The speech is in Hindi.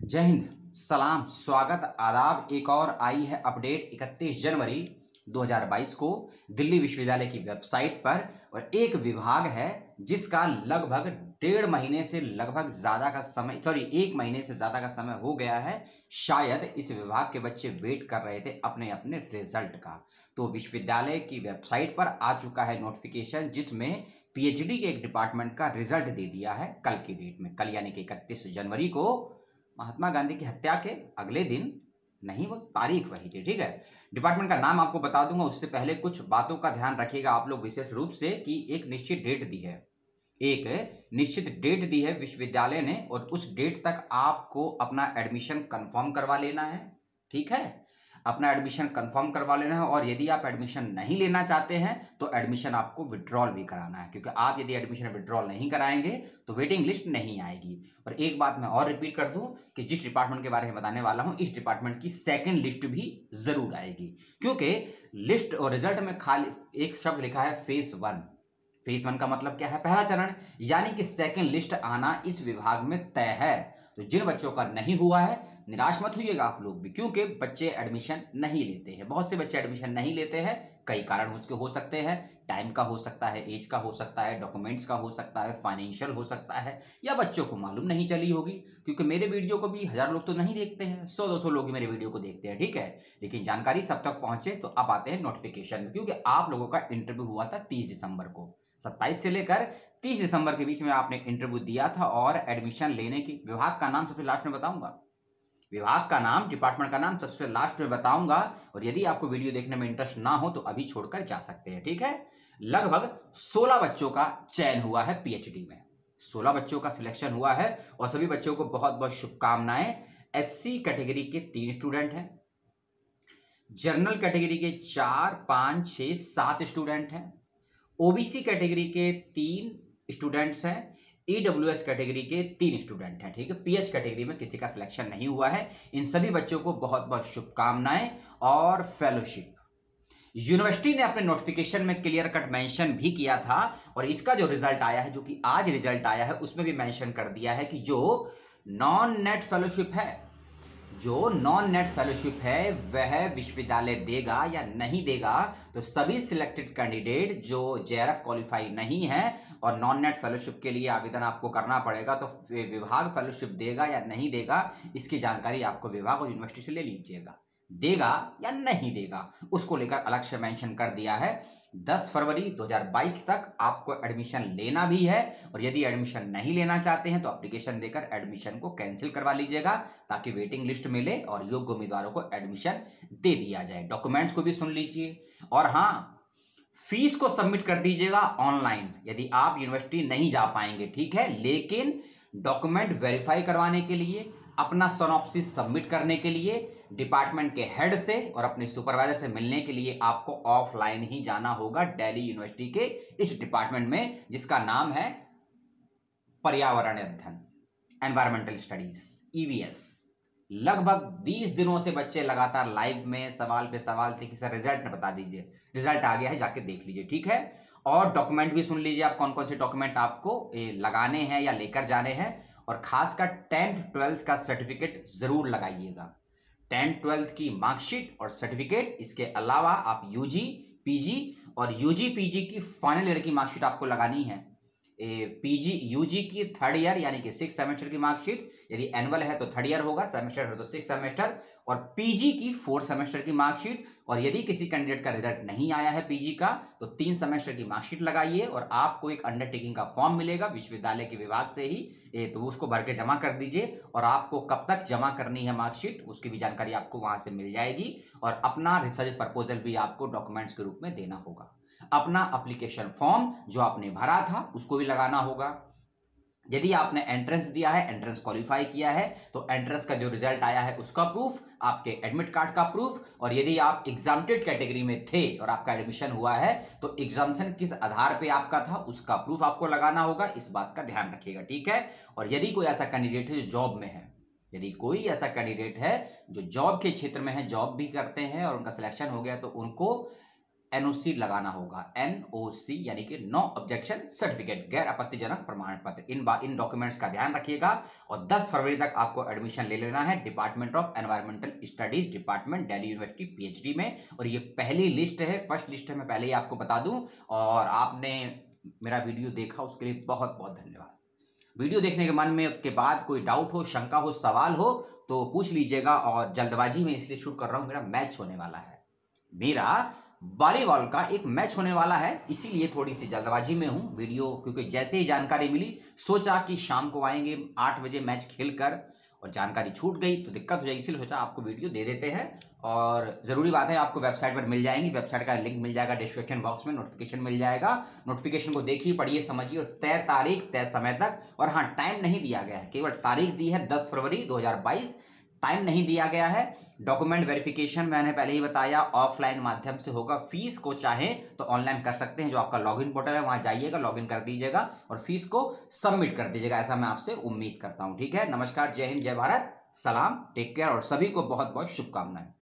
जय हिंद। सलाम, स्वागत, आदाब। एक और आई है अपडेट 31 जनवरी 2022 को दिल्ली विश्वविद्यालय की वेबसाइट पर। और एक विभाग है जिसका लगभग 1.5 महीने से लगभग ज़्यादा का समय 1 महीने से ज़्यादा का समय हो गया है। शायद इस विभाग के बच्चे वेट कर रहे थे अपने अपने रिजल्ट का। तो विश्वविद्यालय की वेबसाइट पर आ चुका है नोटिफिकेशन, जिसमें पीएचडी के एक डिपार्टमेंट का रिजल्ट दे दिया है कल की डेट में। कल यानी कि 31 जनवरी को महात्मा गांधी की हत्या के अगले दिन, नहीं वो तारीख वही थी, ठीक है। डिपार्टमेंट का नाम आपको बता दूंगा, उससे पहले कुछ बातों का ध्यान रखिएगा आप लोग विशेष रूप से कि एक निश्चित डेट दी है, एक निश्चित डेट दी है विश्वविद्यालय ने, और उस डेट तक आपको अपना एडमिशन कंफर्म करवा लेना है, ठीक है। अपना एडमिशन कंफर्म करवा लेना है। और यदि आप एडमिशन नहीं लेना चाहते हैं तो एडमिशन आपको विड्रॉल भी कराना है, क्योंकि आप यदि एडमिशन विड्रॉल नहीं कराएंगे तो वेटिंग लिस्ट नहीं आएगी। और एक बात मैं और रिपीट कर दूं कि जिस डिपार्टमेंट के बारे में बताने वाला हूं, इस डिपार्टमेंट की सेकंड लिस्ट भी जरूर आएगी, क्योंकि लिस्ट और रिजल्ट में खाली एक शब्द लिखा है फेज 1। फेज 1 का मतलब क्या है? पहला चरण, यानी कि सेकंड लिस्ट आना इस विभाग में तय है। तो जिन बच्चों का नहीं हुआ है, निराश मत होइएगा आप लोग भी, क्योंकि बच्चे एडमिशन नहीं लेते हैं। बहुत से बच्चे एडमिशन नहीं लेते हैं, कई कारण उसके हो सकते हैं। टाइम का हो सकता है, एज का हो सकता है, डॉक्यूमेंट्स का हो सकता है, फाइनेंशियल हो सकता है, या बच्चों को मालूम नहीं चली होगी, क्योंकि मेरे वीडियो को भी 1000 लोग तो नहीं देखते हैं, 100-200 लोग ही मेरे वीडियो को देखते हैं, ठीक है। लेकिन जानकारी सब तक पहुंचे तो अब आते हैं नोटिफिकेशन में, क्योंकि आप लोगों का इंटरव्यू हुआ था 30 दिसंबर को। 27 से लेकर 30 दिसंबर के बीच में आपने इंटरव्यू दिया था। और एडमिशन लेने की विभाग का नाम सबसे लास्ट में बताऊंगा, विभाग का नाम, डिपार्टमेंट का नाम सबसे लास्ट में बताऊंगा। और यदि आपको वीडियो देखने में इंटरेस्ट ना हो तो अभी छोड़कर जा सकते हैं, ठीक है। लगभग 16 बच्चों का चयन हुआ है पीएचडी में, 16 बच्चों का सिलेक्शन हुआ है। और सभी बच्चों को बहुत बहुत शुभकामनाएं। एससी कैटेगरी के 3 स्टूडेंट हैं, जनरल कैटेगरी के 4, 5, 6, 7 स्टूडेंट हैं, ओबीसी कैटेगरी के 3 स्टूडेंट्स हैं, ईडब्ल्यूएस कैटेगरी के 3 स्टूडेंट हैं, ठीक है। पीएच कैटेगरी में किसी का सिलेक्शन नहीं हुआ है। इन सभी बच्चों को बहुत बहुत शुभकामनाएं और फेलोशिप। यूनिवर्सिटी ने अपने नोटिफिकेशन में क्लियर कट मेंशन भी किया था, और इसका जो रिजल्ट आया है, जो कि आज रिजल्ट आया है, उसमें भी मेंशन कर दिया है कि जो नॉन नेट फेलोशिप है, जो नॉन नेट फेलोशिप है वह विश्वविद्यालय देगा या नहीं देगा। तो सभी सिलेक्टेड कैंडिडेट जो जेआरएफ क्वालिफाई नहीं है और नॉन नेट फेलोशिप के लिए आवेदन आपको करना पड़ेगा, तो विभाग फेलोशिप देगा या नहीं देगा, इसकी जानकारी आपको विभाग और यूनिवर्सिटी से ले लीजिएगा। देगा या नहीं देगा उसको लेकर अलग से मेंशन कर दिया है। 10 फरवरी 2022 तक आपको एडमिशन लेना भी है, और यदि एडमिशन नहीं लेना चाहते हैं तो एप्लीकेशन देकर एडमिशन को कैंसिल करवा लीजिएगा, ताकि वेटिंग लिस्ट मिले और योग्य उम्मीदवारों को एडमिशन दे दिया जाए। डॉक्यूमेंट्स को भी सुन लीजिए। और हाँ, फीस को सबमिट कर दीजिएगा ऑनलाइन यदि आप यूनिवर्सिटी नहीं जा पाएंगे, ठीक है। लेकिन डॉक्यूमेंट वेरीफाई करवाने के लिए, अपना सिनॉप्सिस सबमिट करने के लिए, डिपार्टमेंट के हेड से और अपने सुपरवाइजर से मिलने के लिए आपको ऑफलाइन ही जाना होगा दिल्ली यूनिवर्सिटी के इस डिपार्टमेंट में, जिसका नाम है पर्यावरण अध्ययन, एनवायरमेंटल स्टडीज, ईवीएस। लगभग 20 दिनों से बच्चे लगातार लाइव में सवाल पे सवाल थे कि सर रिजल्ट न बता दीजिए। रिजल्ट आ गया है, जाके देख लीजिए, ठीक है। और डॉक्यूमेंट भी सुन लीजिए, आप कौन कौन से डॉक्यूमेंट आपको लगाने हैं या लेकर जाने हैं। और खासकर 10th 12th का सर्टिफिकेट जरूर लगाइएगा, 10th 12th की मार्कशीट और सर्टिफिकेट। इसके अलावा आप यूजी, पीजी और यूजी पीजी की फाइनल ईयर की मार्कशीट आपको लगानी है। पीजी यूजी की 3rd ईयर यानी कि 6 सेमेस्टर की मार्कशीट, यदि एनुअल है तो 3rd ईयर होगा, सेमेस्टर है तो 6 सेमेस्टर, और पीजी की 4 सेमेस्टर की मार्कशीट। और यदि किसी कैंडिडेट का रिजल्ट नहीं आया है पीजी का, तो 3 सेमेस्टर की मार्कशीट लगाइए। और आपको एक अंडरटेकिंग का फॉर्म मिलेगा विश्वविद्यालय के विभाग से ही, तो उसको भर के जमा कर दीजिए। और आपको कब तक जमा करनी है मार्कशीट, उसकी भी जानकारी आपको वहां से मिल जाएगी। और अपना रिसर्च प्रपोजल भी आपको डॉक्यूमेंट्स के रूप में देना होगा। अपना एप्लीकेशन फॉर्म जो आपने भरा था उसको भी लगाना होगा। यदि आपने एंट्रेंस दिया है, एंट्रेंस क्वालिफाई किया है, तो एंट्रेंस का जो रिजल्ट आया है उसका प्रूफ, आपके एडमिट कार्ड का प्रूफ। और यदि आप एग्जाम्प्टेड कैटेगरी में थे और आपका एडमिशन हुआ है, तो एग्जाम्शन किस आधार पे आपका था उसका प्रूफ आपको लगाना होगा। इस बात का ध्यान रखिएगा, ठीक है। और यदि कोई ऐसा कैंडिडेट है जो जॉब में है, यदि कोई ऐसा कैंडिडेट है जो जॉब के क्षेत्र में है, जॉब भी करते हैं और उनका सिलेक्शन हो गया, तो उनको NOC लगाना होगा, NOC यानी कि नो ऑब्जेक्शन सर्टिफिकेट, गैर आपत्तिजनक प्रमाण पत्र। इन डॉक्यूमेंट्स का ध्यान रखिएगा और 10 फरवरी तक आपको एडमिशन ले लेना है department of environmental studies department, Delhi university, PhD में। और ये पहली लिस्ट है, फर्स्ट लिस्ट है, मैं पहले ही आपको बता दूं। और आपने मेरा वीडियो देखा उसके लिए बहुत बहुत धन्यवाद। वीडियो देखने के मन में के बाद कोई डाउट हो, शंका हो, सवाल हो तो पूछ लीजिएगा। और जल्दबाजी में इसलिए शुरू कर रहा हूं, मेरा मैच होने वाला है, मेरा वॉलीबॉल का एक मैच होने वाला है, इसीलिए थोड़ी सी जल्दबाजी में हूं वीडियो, क्योंकि जैसे ही जानकारी मिली सोचा कि शाम को आएंगे 8 बजे मैच खेलकर, और जानकारी छूट गई तो दिक्कत हो जाएगी, इसलिए सोचा आपको वीडियो दे देते हैं। और ज़रूरी बात है, आपको वेबसाइट पर मिल जाएंगी, वेबसाइट का लिंक मिल जाएगा डिस्क्रिप्शन बॉक्स में, नोटिफिकेशन मिल जाएगा। नोटिफिकेशन को देखिए, पढ़िए, समझिए और तय तारीख तय समय तक। और हाँ, टाइम नहीं दिया गया है, केवल तारीख दी है 10 फरवरी 2022, टाइम नहीं दिया गया है। डॉक्यूमेंट वेरिफिकेशन मैंने पहले ही बताया ऑफलाइन माध्यम से होगा। फीस को चाहे तो ऑनलाइन कर सकते हैं, जो आपका लॉगिन पोर्टल है वहां जाइएगा, लॉगिन कर दीजिएगा और फीस को सबमिट कर दीजिएगा, ऐसा मैं आपसे उम्मीद करता हूं। ठीक है, नमस्कार, जय हिंद, जय भारत, सलाम, टेक केयर और सभी को बहुत बहुत शुभकामनाएं।